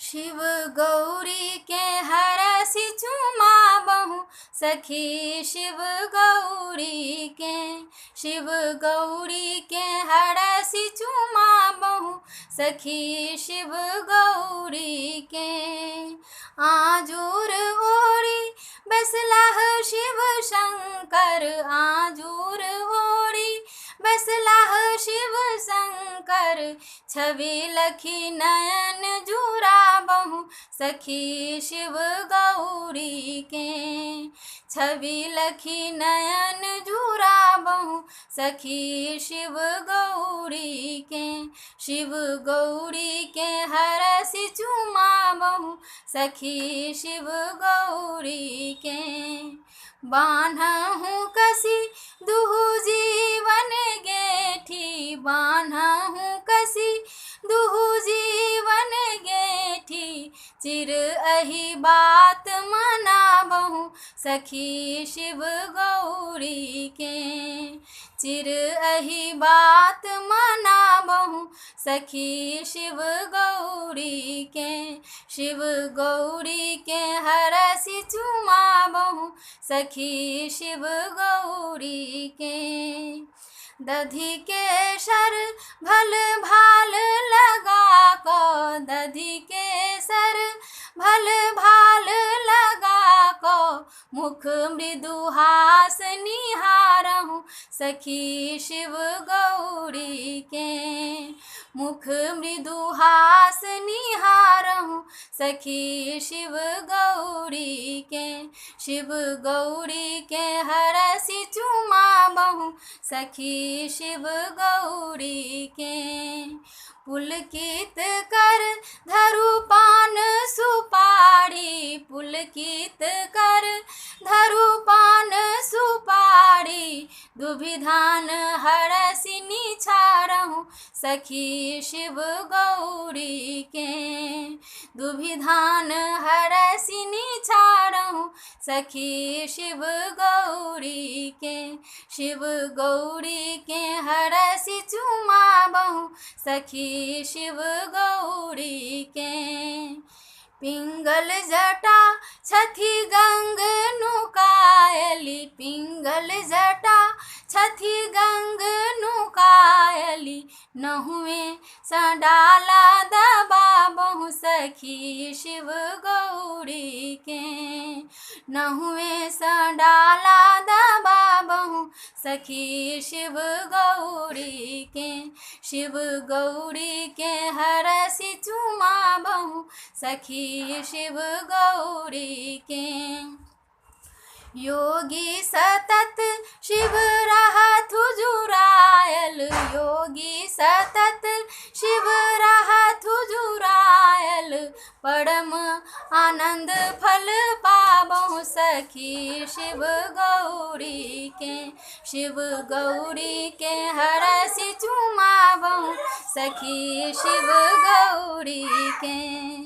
शिव गौरी के हरसि चुमाबहु सखी शिव गौरी के। शिव गौरी के हरसि चुमाबहु सखी शिव गौरी के। आजूर ओढ़ी बसलाह शिव शंकर, आजूर ओढ़ी बसलाह शिव शंकर। छवि लखी नयन जुराबहु सखी शिव गौरी के। छवि लखी नयन जुराबहु सखी शिव गौरी के। शिव गौरी के हरसि चुमाबहु सखी शिव गौरी के। बान्हहु कसी दुहु जीवन गेठी, बान्हहु कसी दुहु जीवन गेठी। चिर अहि बात मनाबहु सखी शिव गौरी के। चिर अहि बात मनाबहु सखी शिव गौरी के। शिव गौरी के हरसि चुमाबहु सखी शिव गौरी के। दधि केसर भल भाल लगा को, दधि केसर भल भाल लगा को। मुख मृदुहास निहारहु सखी शिव गौरी के। मुख मृदुहास निहारहु सखी शिव गौरी के। शिव गौरी के हरसि चुमाबहु सखी शिव गौरी के। पुलकित कर धरु पान सुपारी, पुलकित कर धरु पान सुपारी। दुभिधान हरसि निछारहु सखी शिव गौरी के। दुभिधान हरसि निछारहु सखी शिव गौरी के। शिव गौरी के हरसि चुमाबहु सखी शिव गौरी के। पिंगल जटा छथि गंगनु कायली, पिंगल जटा छथि गंगनु कायली। नहुए संडाला दबाबहु सखी शिव गौरी के। नहुए संडाला दबाबहु सखी शिव गौरी के। शिव गौरी के हरसि चुमाबहु सखी शिव गौरी के। योगी सतत शिव रहथु जुरायल, योगी सतत शिव रहथु जुरायल। परम आनंद फल पाबहु सखी शिव गौरी के। शिव गौरी के हरसि चुमाबहु सखी शिव गौरी के।